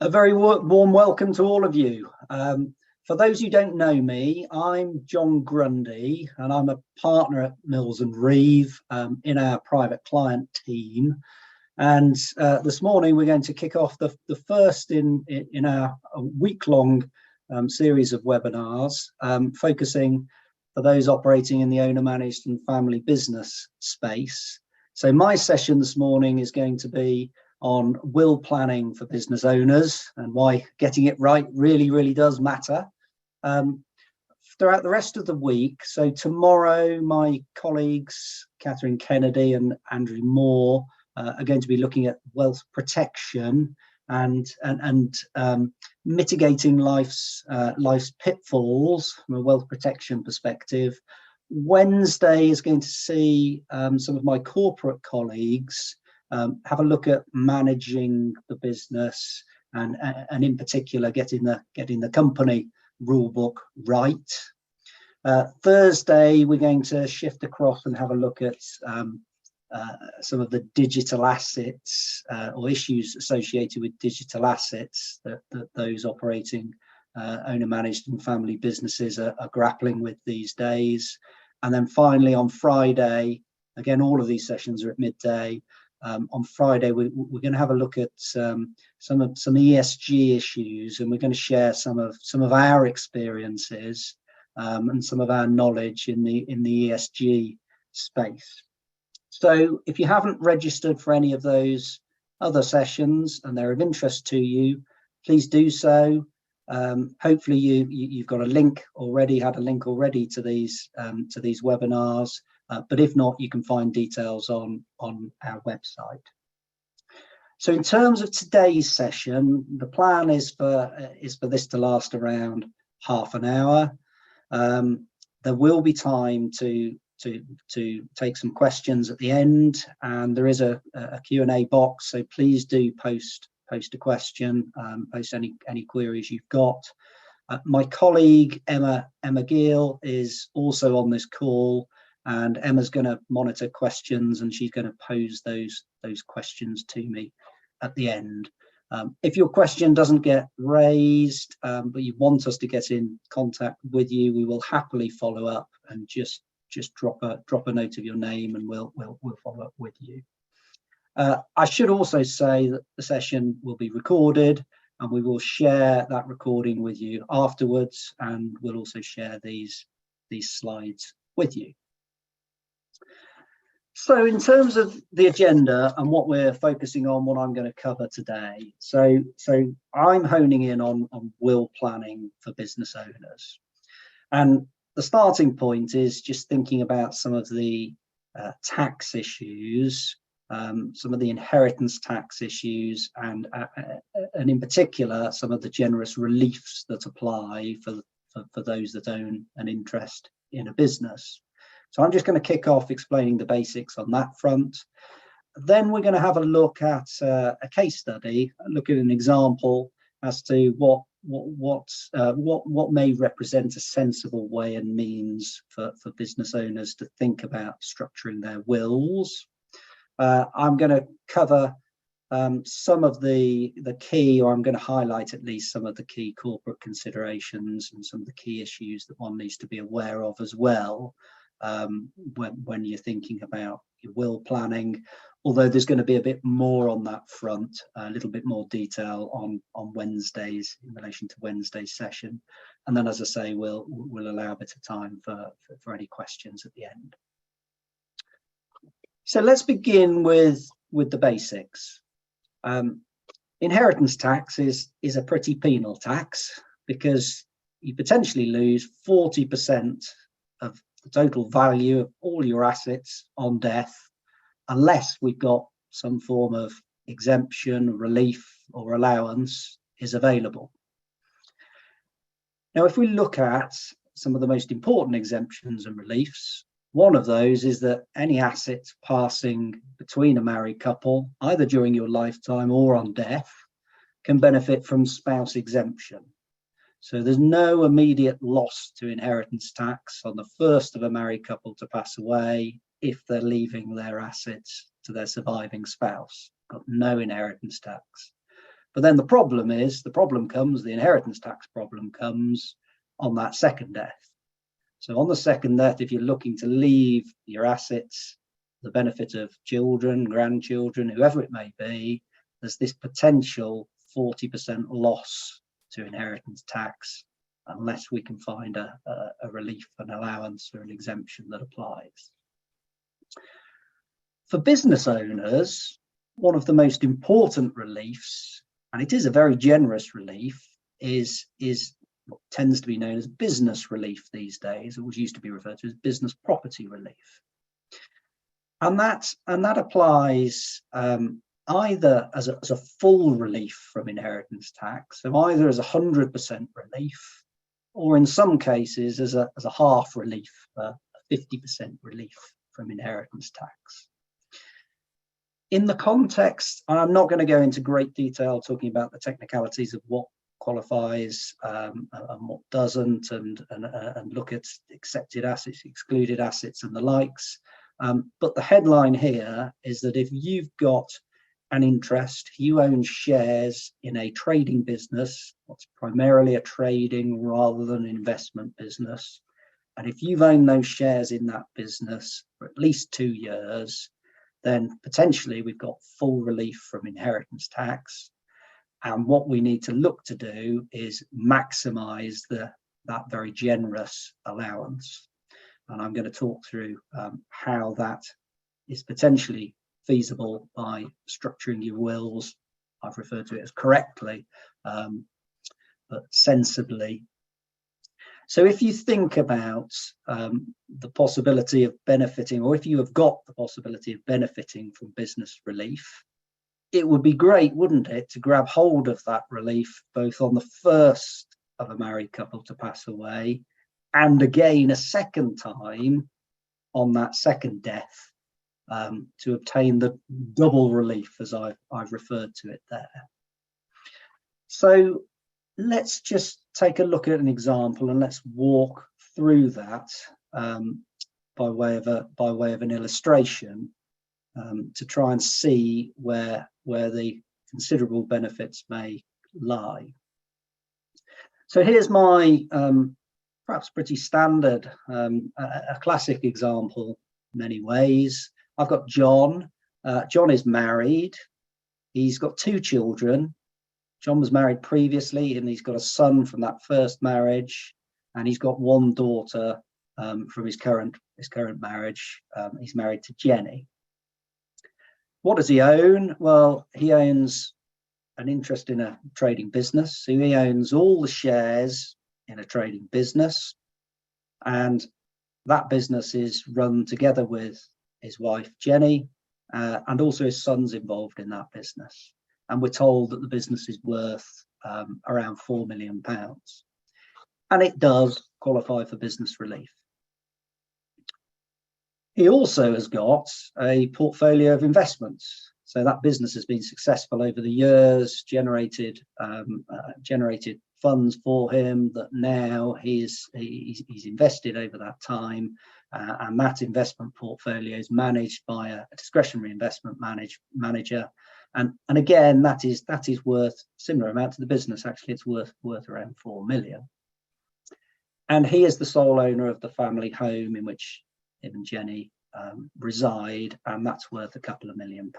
A very warm welcome to all of you. For those who don't know me, I'm John Grundy and I'm a partner at Mills and Reeve in our private client team. And this morning we're going to kick off the first in our week-long series of webinars, focusing for those operating in the owner-managed and family business space. So my session this morning is going to be on will planning for business owners and why getting it right really does matter. Throughout the rest of the week, so tomorrow my colleagues Catherine Kennedy and Andrew Moore are going to be looking at wealth protection and mitigating life's pitfalls from a wealth protection perspective. Wednesday is going to see some of my corporate colleagues have a look at managing the business and in particular getting the company rule book right. Thursday we're going to shift across and have a look at some of the digital assets or issues associated with digital assets that those operating owner managed and family businesses are grappling with these days. And then finally on Friday, again all of these sessions are at midday. On Friday, we're going to have a look at some ESG issues, and we're going to share some of our experiences and some of our knowledge in the ESG space. So, if you haven't registered for any of those other sessions and they're of interest to you, please do so. Hopefully, you've got a link already, had a link already to these webinars. But if not, you can find details on our website. So in terms of today's session, the plan is for this to last around half an hour. There will be time to take some questions at the end, and there is a Q&A box, so please do post a question, post any queries you've got. My colleague Emma Gill is also on this call, and Emma's going to monitor questions and she's going to pose those questions to me at the end. If your question doesn't get raised, but you want us to get in contact with you, we will happily follow up and just drop a note of your name and we'll follow up with you. I should also say that the session will be recorded and we will share that recording with you afterwards, and we'll also share these slides with you. So in terms of the agenda and what we're focusing on, what I'm going to cover today, so I'm honing in on will planning for business owners. And the starting point is just thinking about some of the tax issues, some of the inheritance tax issues, and in particular, some of the generous reliefs that apply for those that own an interest in a business. So I'm just going to kick off explaining the basics on that front. Then we're going to have a look at a case study, look at an example as to what may represent a sensible way and means for business owners to think about structuring their wills. I'm going to cover some of the key, or I'm going to highlight at least some of the key corporate considerations and some of the key issues that one needs to be aware of as well. When you're thinking about your will planning, although there's going to be a bit more on that front, a little bit more detail on Wednesdays in relation to Wednesday's session, and then as I say, we'll allow a bit of time for any questions at the end. So let's begin with the basics. Inheritance tax is a pretty penal tax because you potentially lose 40% of the total value of all your assets on death, unless we've got some form of exemption, relief, or allowance is available. Now, if we look at some of the most important exemptions and reliefs, one of those is that any assets passing between a married couple, either during your lifetime or on death, can benefit from spouse exemption. So there's no immediate loss to inheritance tax on the first of a married couple to pass away if they're leaving their assets to their surviving spouse. Got no inheritance tax. But then the problem comes, the inheritance tax problem comes on that second death. So on the second death, if you're looking to leave your assets, the benefit of children, grandchildren, whoever it may be, there's this potential 40% loss to inheritance tax unless we can find a relief, an allowance, or an exemption that applies. For business owners, one of the most important reliefs, and it is a very generous relief, is what tends to be known as business relief these days. It was used to be referred to as business property relief. And that applies either as a full relief from inheritance tax, so either as 100% relief, or in some cases as a half relief, a 50% relief from inheritance tax. In the context, I'm not going to go into great detail talking about the technicalities of what qualifies and what doesn't, and look at accepted assets, excluded assets, and the likes. But the headline here is that if you've got an interest, you own shares in a trading business, what's primarily a trading rather than an investment business, and if you've owned those shares in that business for at least 2 years, then potentially we've got full relief from inheritance tax. And what we need to look to do is maximize that very generous allowance. And I'm going to talk through how that is potentially feasible by structuring your wills. I've referred to it as correctly, but sensibly. So if you think about the possibility of benefiting, or if you have got the possibility of benefiting from business relief, it would be great, wouldn't it, to grab hold of that relief both on the first of a married couple to pass away, and again a second time on that second death, to obtain the double relief, as I've referred to it there. So let's just take a look at an example and let's walk through that by way of an illustration, to try and see where the considerable benefits may lie. So here's my perhaps pretty standard, a classic example in many ways. I've got John. John is married. He's got 2 children. John was married previously, and he's got a son from that first marriage, and he's got 1 daughter from his current marriage. He's married to Jenny. What does he own? Well, he owns an interest in a trading business. So he owns all the shares in a trading business, and that business is run together with his wife Jenny, and also his son's involved in that business. And we're told that the business is worth around £4 million, and it does qualify for business relief. He also has got a portfolio of investments. So that business has been successful over the years, generated funds for him that now he's invested over that time, and that investment portfolio is managed by a discretionary investment manager. And again, that is worth similar amount to the business. Actually, it's worth around 4 million. And he is the sole owner of the family home in which him and Jenny reside, and that's worth a couple of £1 million.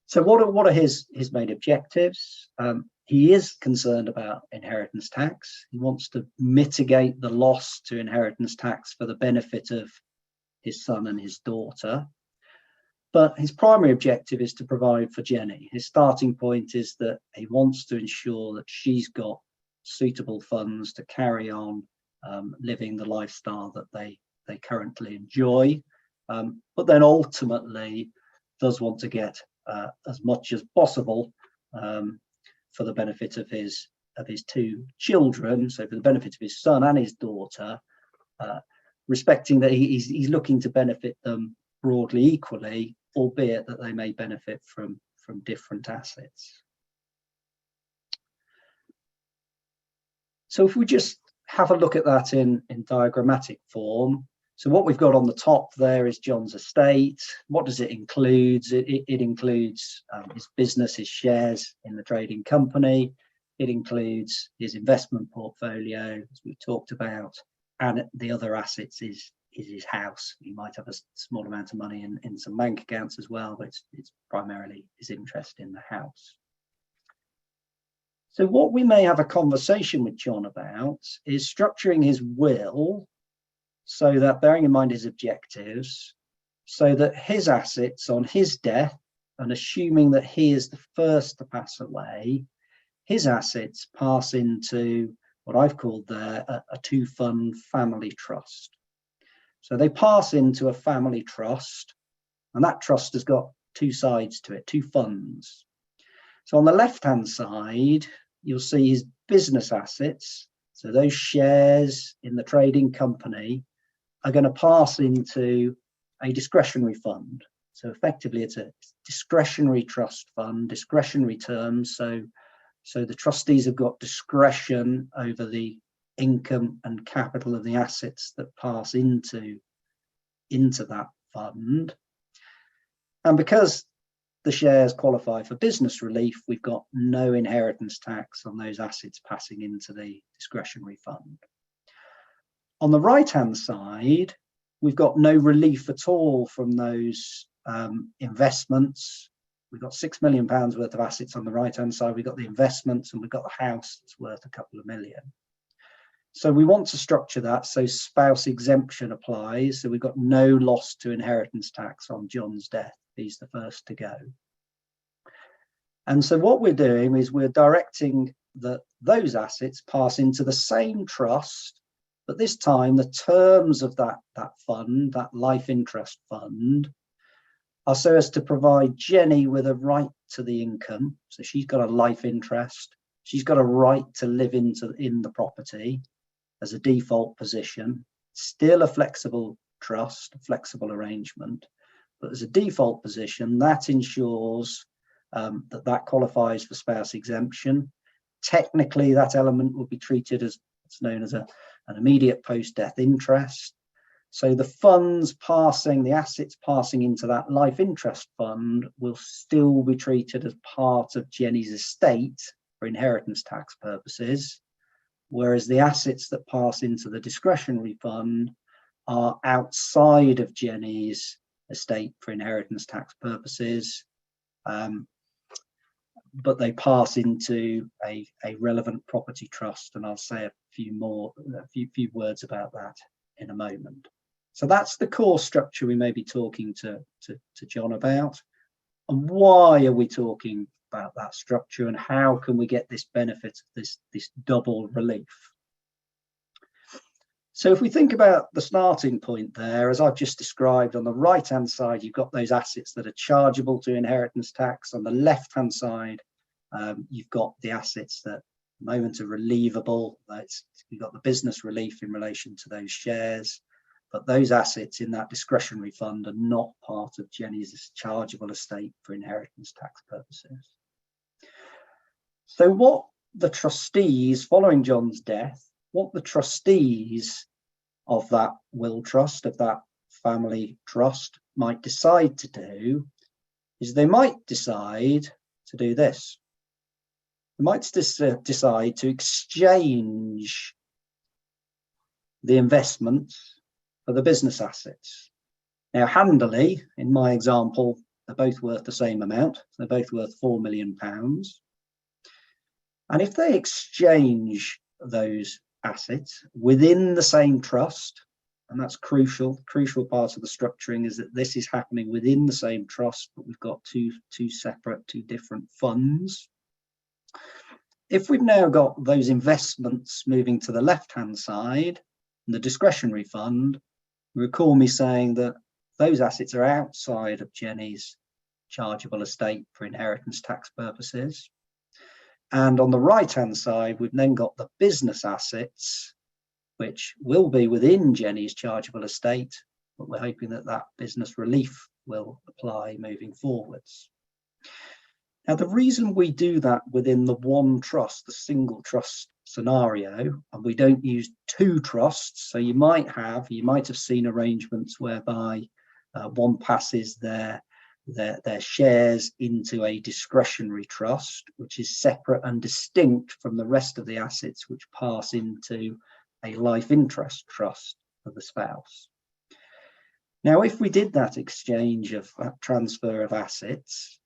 So what are his main objectives? He is concerned about inheritance tax. He wants to mitigate the loss to inheritance tax for the benefit of his son and his daughter. But his primary objective is to provide for Jenny. His starting point is that he wants to ensure that she's got suitable funds to carry on living the lifestyle that they currently enjoy, but then ultimately does want to get as much as possible for the benefit of his 2 children, so for the benefit of his son and his daughter, respecting that he's looking to benefit them broadly equally, albeit that they may benefit from different assets. So if we just have a look at that in diagrammatic form, So what we've got on the top there is John's estate. What does it include? It includes his business, his shares in the trading company. It includes his investment portfolio, as we talked about, and the other assets is his house. He might have a small amount of money in some bank accounts as well, but it's primarily his interest in the house. So what we may have a conversation with John about is structuring his will so that, bearing in mind his objectives, so that his assets on his death, and assuming that he is the first to pass away, his assets pass into what I've called there a two-fund family trust. So they pass into a family trust, and that trust has got two sides to it, two funds. So on the left-hand side, you'll see his business assets. So those shares in the trading company are going to pass into a discretionary fund. So effectively, it's a discretionary trust fund, discretionary terms. So the trustees have got discretion over the income and capital of the assets that pass into that fund. And because the shares qualify for business relief, we've got no inheritance tax on those assets passing into the discretionary fund. On the right-hand side, we've got no relief at all from those investments. We've got £6 million worth of assets on the right-hand side. We've got the investments, and we've got the house that's worth a couple of million. So we want to structure that so spouse exemption applies. So we've got no loss to inheritance tax on John's death. He's the first to go. And so what we're doing is we're directing that those assets pass into the same trust, but this time the terms of that fund, that life interest fund, are so as to provide Jenny with a right to the income. So she's got a life interest. She's got a right to live in the property as a default position. Still a flexible trust, a flexible arrangement, but as a default position, that ensures that qualifies for spouse exemption. Technically, that element will be treated as what's known as an immediate post-death interest. So the funds passing, the assets passing into that life interest fund will still be treated as part of Jenny's estate for inheritance tax purposes, whereas the assets that pass into the discretionary fund are outside of Jenny's estate for inheritance tax purposes, but they pass into a relevant property trust, and I'll say a few words about that in a moment. So that's the core structure we may be talking to John about. And why are we talking about that structure, and how can we get this benefit of this double relief? So if we think about the starting point there, as I've just described, on the right-hand side, you've got those assets that are chargeable to inheritance tax. On the left-hand side, you've got the assets that at the moment are relievable. You've got the business relief in relation to those shares. But those assets in that discretionary fund are not part of Jenny's chargeable estate for inheritance tax purposes. So what the trustees, following John's death, what the trustees of that will trust, of that family trust, might decide to do is they might decide to do this. They might decide to exchange the investments for the business assets. Now, handily, in my example, they're both worth the same amount. They're both worth £4 million. And if they exchange those assets within the same trust, and that's crucial part of the structuring is that this is happening within the same trust, but we've got two different funds. If we've now got those investments moving to the left-hand side, in the discretionary fund, recall me saying that those assets are outside of Jenny's chargeable estate for inheritance tax purposes. And on the right-hand side, we've then got the business assets, which will be within Jenny's chargeable estate, but we're hoping that that business relief will apply moving forwards. Now, the reason we do that within the one trust, the single trust scenario, and we don't use two trusts, so you might have seen arrangements whereby one passes their shares into a discretionary trust, which is separate and distinct from the rest of the assets which pass into a life interest trust for the spouse. Now, if we did that exchange of that transfer of assets,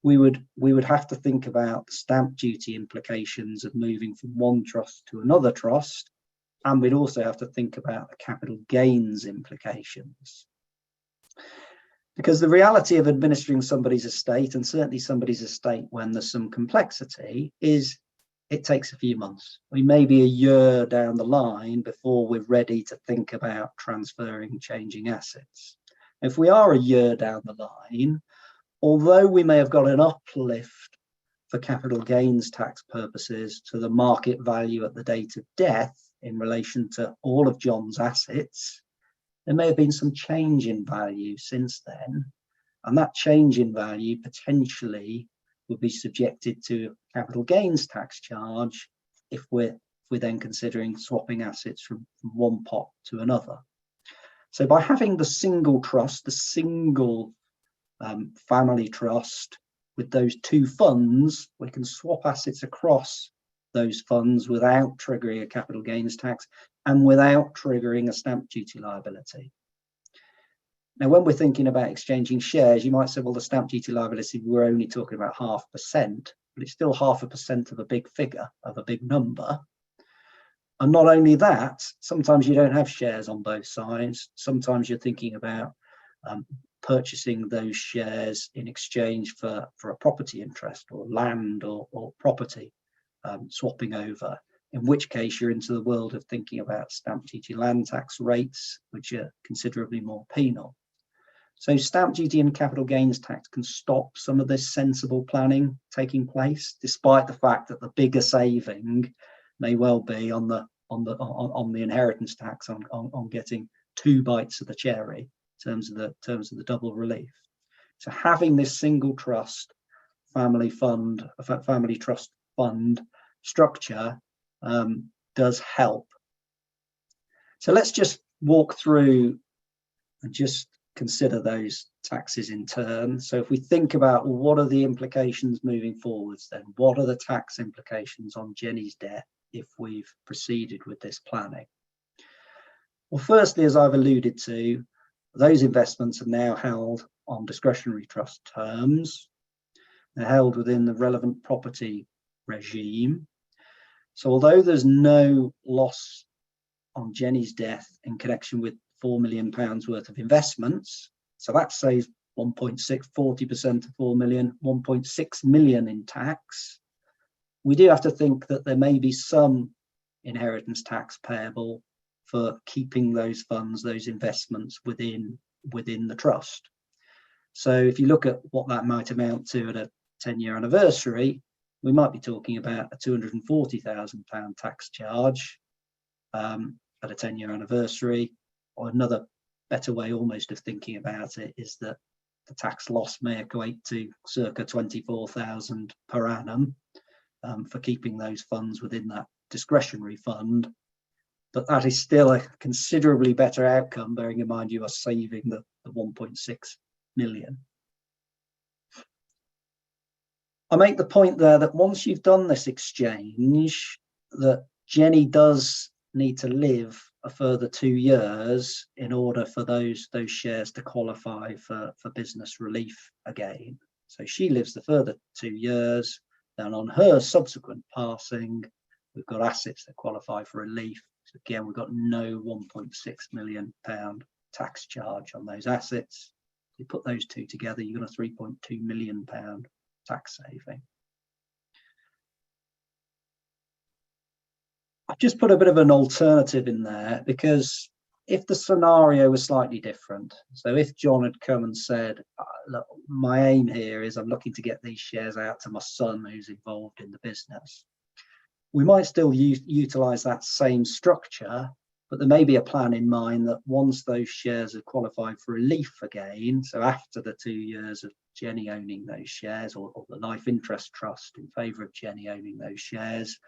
we would have to think about stamp duty implications of moving from one trust to another trust, and we'd also have to think about the capital gains implications. Because the reality of administering somebody's estate, and certainly somebody's estate when there's some complexity, is it takes a few months. We may be a year down the line before we're ready to think about transferring, changing assets. If we are a year down the line, although we may have got an uplift for capital gains tax purposes to the market value at the date of death in relation to all of John's assets, there may have been some change in value since then, and that change in value potentially would be subjected to capital gains tax charge if we're then considering swapping assets from one pot to another. So by having the single trust, the single family trust with those two funds, we can swap assets across those funds without triggering a capital gains tax and without triggering a stamp duty liability. Now, when we're thinking about exchanging shares, you might say, well, the stamp duty liability, we're only talking about 0.5%, but it's still 0.5% of a big figure, of a big number. And not only that, sometimes you don't have shares on both sides. Sometimes you're thinking about purchasing those shares in exchange for a property interest or land or property, swapping over, in which case you're into the world of thinking about stamp duty land tax rates, which are considerably more penal. So stamp duty and capital gains tax can stop some of this sensible planning taking place, despite the fact that the bigger saving may well be on the inheritance tax, on getting 2 bites of the cherry in terms of the double relief. So having this single trust family trust fund structure does help. So let's just walk through and just consider those taxes in turn. So if we think about, well, what are the implications moving forwards then? What are the tax implications on Jenny's death if we've proceeded with this planning? Well, firstly, as I've alluded to, those investments are now held on discretionary trust terms. They're held within the relevant property regime. So although there's no loss on Jenny's death in connection with £4 million worth of investments, so that saves 40% of 4 million, 1.6 million in tax, we do have to think that there may be some inheritance tax payable for keeping those funds, those investments within the trust. So if you look at what that might amount to at a 10-year anniversary, we might be talking about a £240,000 tax charge at a 10-year anniversary. Or another better way almost of thinking about it is that the tax loss may equate to circa 24,000 per annum for keeping those funds within that discretionary fund. But that is still a considerably better outcome, bearing in mind you are saving the 1.6 million. I make the point there that once you've done this exchange, that Jenny does need to live a further 2 years in order for those shares to qualify for business relief again. So she lives the further 2 years, then on her subsequent passing, we've got assets that qualify for relief. So again, we've got no £1.6 million tax charge on those assets. You put those two together, you've got a £3.2 million tax saving. I've just put a bit of an alternative in there, because if the scenario was slightly different, so if John had come and said, look, my aim here is I'm looking to get these shares out to my son who's involved in the business, we might still utilise that same structure, but there may be a plan in mind that once those shares have qualified for relief again, so after the 2 years of Jenny owning those shares, or the life interest trust in favour of Jenny owning those shares,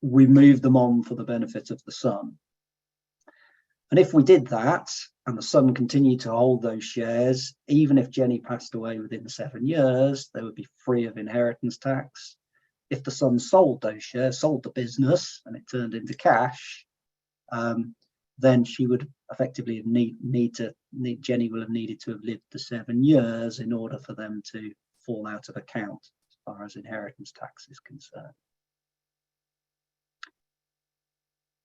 we move them on for the benefit of the son. And if we did that, and the son continued to hold those shares, even if Jenny passed away within 7 years, they would be free of inheritance tax. If the son sold those shares, sold the business, and it turned into cash, then she would effectively Jenny will have needed to have lived the 7 years in order for them to fall out of account as far as inheritance tax is concerned.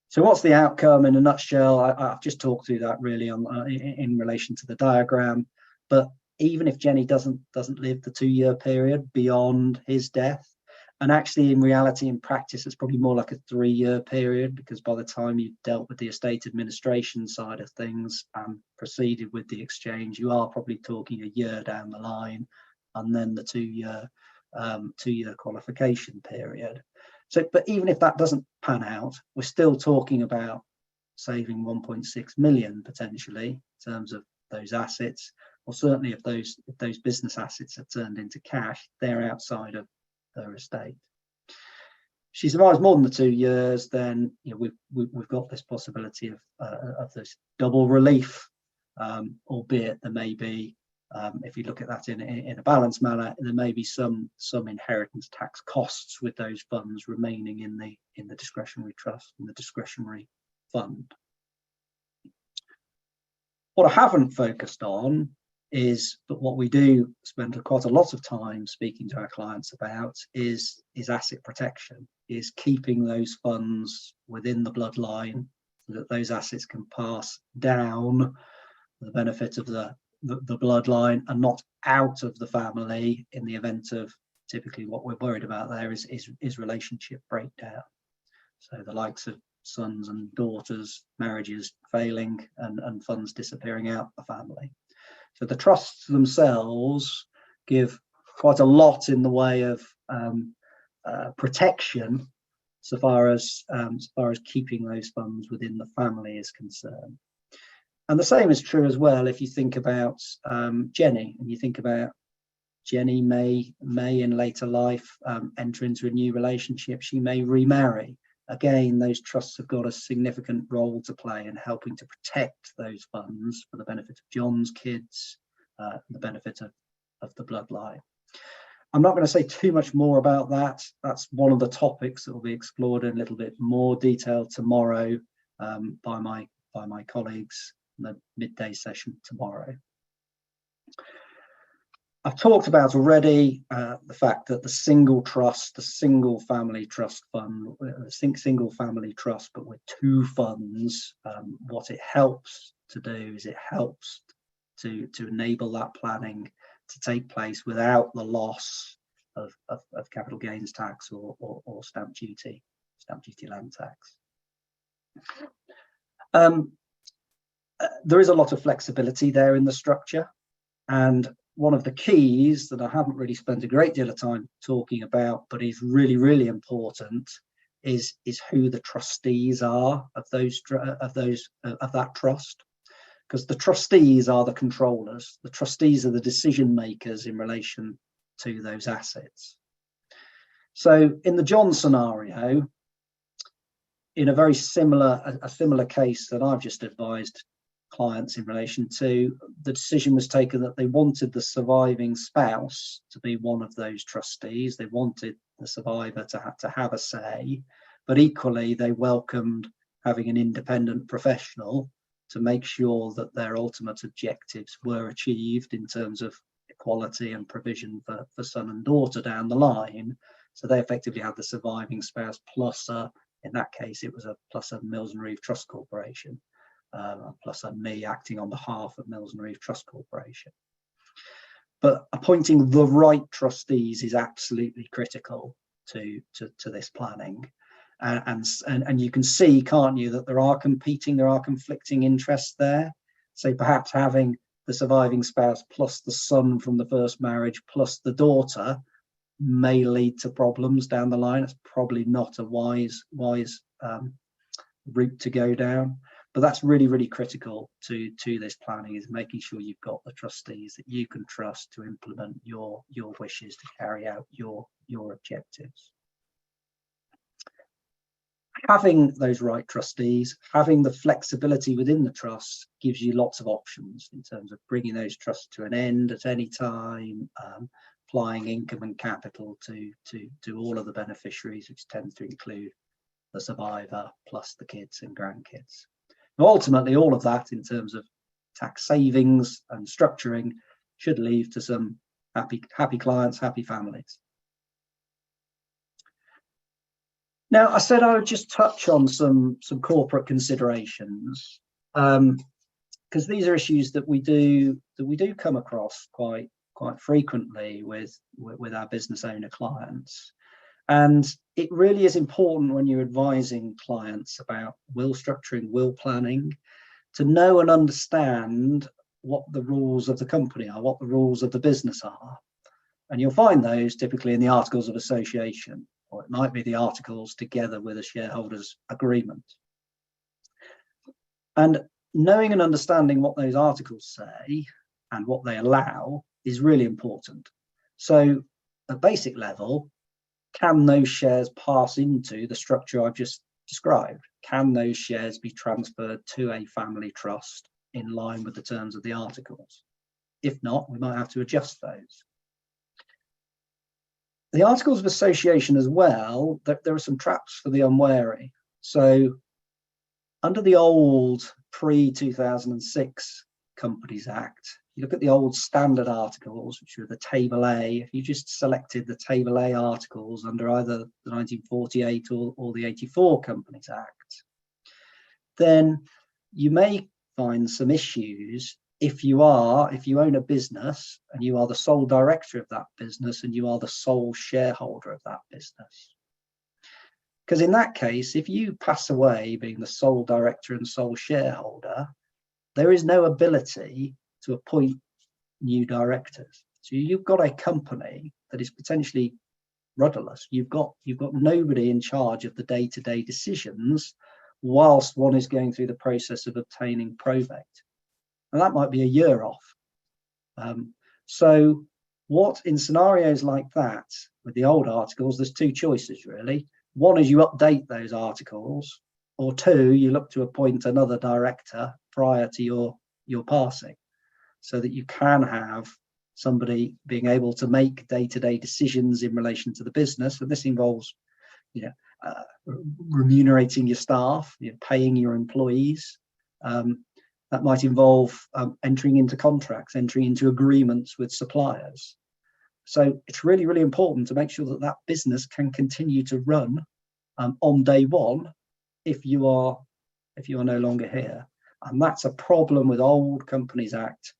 So what's the outcome in a nutshell? I've just talked through that really in relation to the diagram. But even if Jenny doesn't live the 2-year period beyond his death, and actually in reality, in practice, it's probably more like a 3-year period, because by the time you've dealt with the estate administration side of things and proceeded with the exchange, you are probably talking a year down the line, and then the 2-year qualification period. So, but even if that doesn't pan out, we're still talking about saving 1.6 million potentially in terms of those assets, or certainly if those business assets are turned into cash, they're outside of her estate. If she survives more than the 2 years, then we've got this possibility of this double relief, albeit there may be, if you look at that in a balanced manner, there may be some inheritance tax costs with those funds remaining in the discretionary trust and the discretionary fund. What I haven't focused on is, but what we do spend quite a lot of time speaking to our clients about is asset protection, is keeping those funds within the bloodline so that those assets can pass down for the benefit of the bloodline and not out of the family in the event of, typically what we're worried about there is relationship breakdown. So the likes of sons and daughters, marriages failing and funds disappearing out the family. So the trusts themselves give quite a lot in the way of protection so far as keeping those funds within the family is concerned. And the same is true as well if you think about Jenny, and you think about Jenny may in later life enter into a new relationship. She may remarry. Again, those trusts have got a significant role to play in helping to protect those funds for the benefit of John's kids, the benefit of the bloodline. I'm not going to say too much more about that. That's one of the topics that will be explored in a little bit more detail tomorrow by my colleagues in the midday session tomorrow. I've talked about already the fact that the single trust, the single family trust fund, single family trust, but with 2 funds, what it helps to do is it helps to enable that planning to take place without the loss of capital gains tax or stamp duty land tax. There is a lot of flexibility there in the structure, and one of the keys that I haven't really spent a great deal of time talking about, but is really, really important, is who the trustees are of that trust, because the trustees are the controllers. The trustees are the decision makers in relation to those assets. So in the John scenario, in a very similar case that I've just advised clients in relation to, the decision was taken that they wanted the surviving spouse to be one of those trustees. They wanted the survivor to have a say, but equally they welcomed having an independent professional to make sure that their ultimate objectives were achieved in terms of equality and provision for son and daughter down the line. So they effectively had the surviving spouse plus in that case it was plus a Mills and Reeve Trust Corporation. Plus me acting on behalf of Mills and Reeve Trust Corporation. But appointing the right trustees is absolutely critical to this planning. And you can see, can't you, that there are conflicting interests there. So perhaps having the surviving spouse plus the son from the first marriage plus the daughter may lead to problems down the line. It's probably not a wise route to go down. But that's really, really critical to this planning, is making sure you've got the trustees that you can trust to implement your wishes, to carry out your objectives. Having those right trustees, having the flexibility within the trust gives you lots of options in terms of bringing those trusts to an end at any time, applying income and capital to all of the beneficiaries, which tends to include the survivor plus the kids and grandkids. Now, ultimately, all of that in terms of tax savings and structuring should lead to some happy clients, happy families. Now, I said I would just touch on some corporate considerations, because these are issues that we do come across quite frequently with our business owner clients. And it really is important when you're advising clients about will structuring, will planning, to know and understand what the rules of the company are, what the rules of the business are. And you'll find those typically in the Articles of Association, or it might be the articles together with a shareholders agreement. And knowing and understanding what those articles say and what they allow is really important. So at basic level, can those shares pass into the structure I've just described? Can those shares be transferred to a family trust in line with the terms of the articles? If not, we might have to adjust those. The Articles of Association as well, there are some traps for the unwary. So under the old pre-2006 Companies Act, you look at the old standard articles, which are the Table A. If you just selected the Table A articles under either the 1948 or the 84 Companies Act, then you may find some issues if you own a business and you are the sole director of that business and you are the sole shareholder of that business. Because in that case, if you pass away being the sole director and sole shareholder, there is no ability to appoint new directors. So you've got a company that is potentially rudderless. You've got nobody in charge of the day-to-day decisions whilst one is going through the process of obtaining probate. And that might be a year off. So what in scenarios like that, with the old articles, there's two choices really. One is you update those articles, or two, you look to appoint another director prior to your passing, so that you can have somebody being able to make day-to-day decisions in relation to the business. And this involves, remunerating your staff, paying your employees. That might involve entering into contracts, entering into agreements with suppliers. So it's really, really important to make sure that that business can continue to run on day one if you are no longer here. And that's a problem with old Companies Act,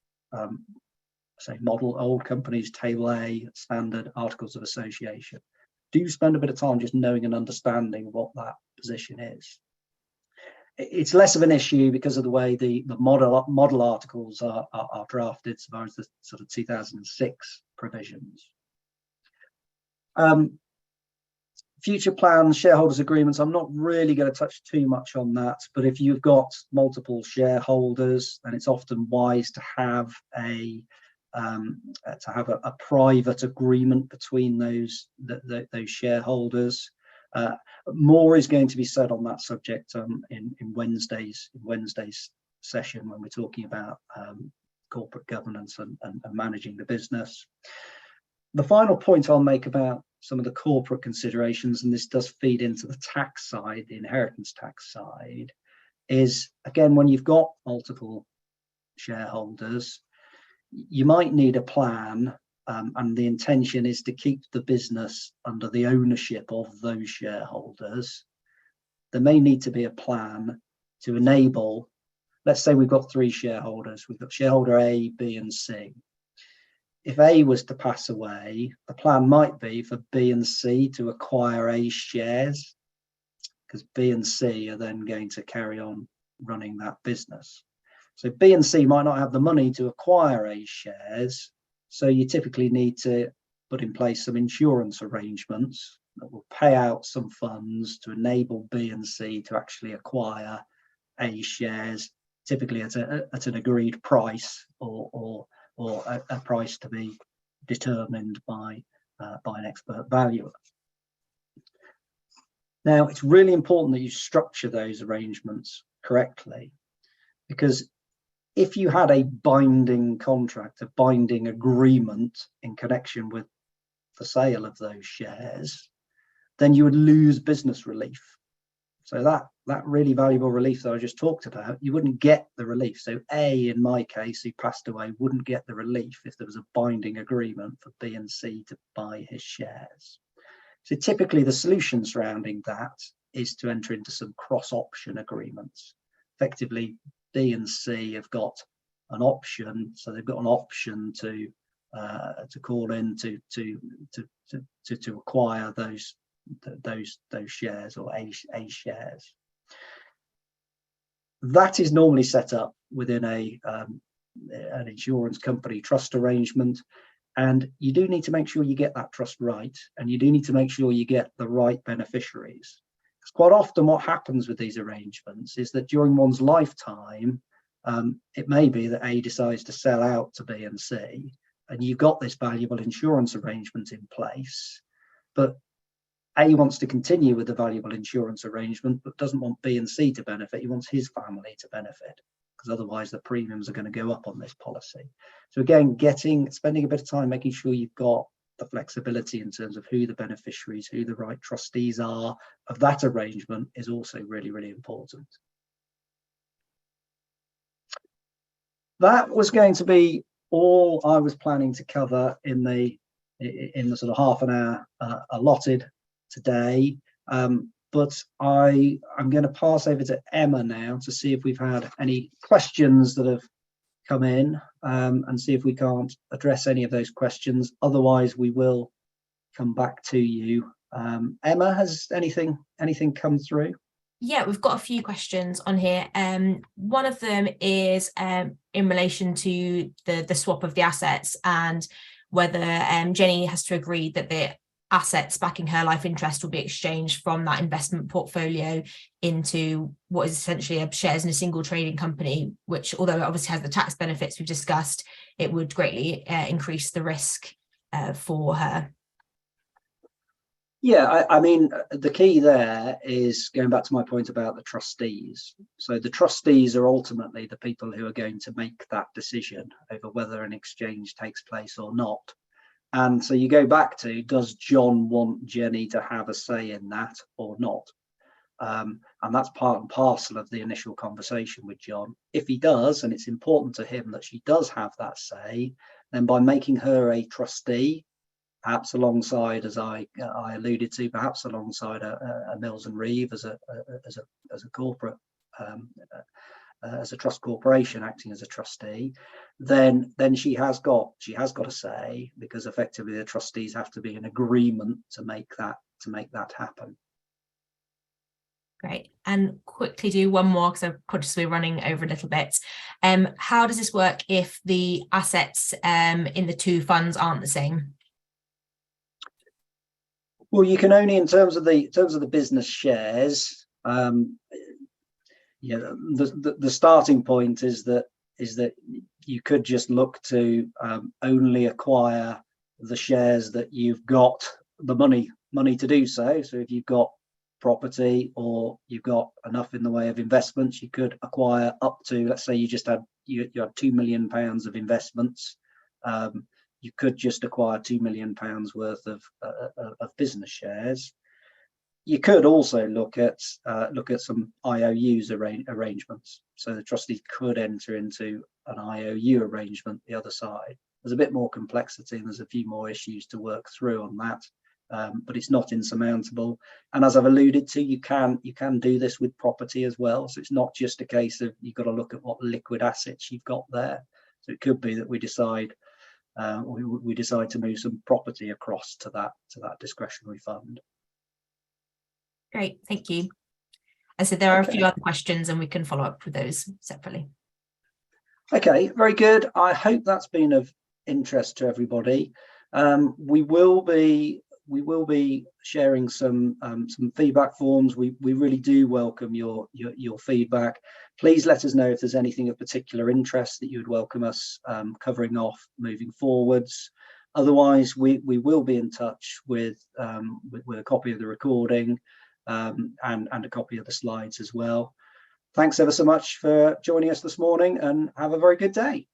model old companies, Table A, standard Articles of Association. Do spend a bit of time just knowing and understanding what that position is. It's less of an issue because of the way the model articles are drafted, as far as the sort of 2006 provisions. Future plans, shareholders agreements, I'm not really going to touch too much on that, but if you've got multiple shareholders, then it's often wise to have a private agreement between those shareholders. More is going to be said on that subject in Wednesday's session when we're talking about corporate governance and managing the business. The final point I'll make about some of the corporate considerations, and this does feed into the tax side, the inheritance tax side, is again, when you've got multiple shareholders, you might need a plan, and the intention is to keep the business under the ownership of those shareholders. There may need to be a plan to enable, let's say we've got three shareholders, we've got shareholder A, B, and C. If A was to pass away, the plan might be for B and C to acquire A's shares, because B and C are then going to carry on running that business. So B and C might not have the money to acquire A's shares, so you typically need to put in place some insurance arrangements that will pay out some funds to enable B and C to actually acquire A's shares, typically at an agreed price or a price to be determined by an expert valuer. Now, it's really important that you structure those arrangements correctly, because if you had a binding contract, a binding agreement in connection with the sale of those shares, then you would lose business relief. So that really valuable relief that I just talked about, you wouldn't get the relief. So A, in my case, who passed away, wouldn't get the relief if there was a binding agreement for B and C to buy his shares. So typically the solution surrounding that is to enter into some cross-option agreements. Effectively, B and C have got an option, so they've got an option to call in to acquire those shares, or A shares. That is normally set up within an insurance company trust arrangement, and you do need to make sure you get that trust right, and you do need to make sure you get the right beneficiaries. Because quite often what happens with these arrangements is that during one's lifetime, it may be that A decides to sell out to B and C, and you've got this valuable insurance arrangement in place, but A wants to continue with the valuable insurance arrangement, but doesn't want B and C to benefit. He wants his family to benefit, because otherwise the premiums are going to go up on this policy. So again, spending a bit of time making sure you've got the flexibility in terms of who the beneficiaries, who the right trustees are of that arrangement is also really, really important. That was going to be all I was planning to cover in the sort of half an hour allotted today, but I'm going to pass over to Emma now to see if we've had any questions that have come in, and see if we can't address any of those questions. Otherwise, we will come back to you. Emma, has anything come through? Yeah, we've got a few questions on here. One of them is in relation to the swap of the assets, and whether Jenny has to agree that the assets backing her life interest will be exchanged from that investment portfolio into what is essentially a shares in a single trading company, which, although it obviously has the tax benefits we've discussed, it would greatly increase the risk for her. Yeah, I mean, the key there is going back to my point about the trustees. So the trustees are ultimately the people who are going to make that decision over whether an exchange takes place or not. And so you go back to, does John want Jenny to have a say in that or not? And that's part and parcel of the initial conversation with John. If he does, and it's important to him that she does have that say, then by making her a trustee, perhaps alongside, as I alluded to, perhaps alongside a Mills and Reeve as a corporate, as a trust corporation acting as a trustee, then she has got a say, because effectively the trustees have to be in agreement to make that happen. Great. And quickly do one more, because I'm conscious we're running over a little bit. How does this work if the assets in the two funds aren't the same? Well, you can only, in terms of the business shares, yeah, the starting point is that you could just look to only acquire the shares that you've got the money to do so. So if you've got property or you've got enough in the way of investments, you could acquire up to, let's say you had £2 million of investments. You could just acquire £2 million worth of business shares. You could also look at some IOUs arrangements. So the trustee could enter into an IOU arrangement the other side. There's a bit more complexity and there's a few more issues to work through on that, but it's not insurmountable. And as I've alluded to, you can do this with property as well. So it's not just a case of you've got to look at what liquid assets you've got there. So it could be that we decide to move some property across to that discretionary fund. Great, thank you. I said there are a few other questions and we can follow up with those separately. Okay, very good. I hope that's been of interest to everybody. We will be sharing some feedback forms. We really do welcome your feedback. Please let us know if there's anything of particular interest that you would welcome us covering off moving forwards. Otherwise, we will be in touch with a copy of the recording. and a copy of the slides as well. Thanks ever so much for joining us this morning, and have a very good day.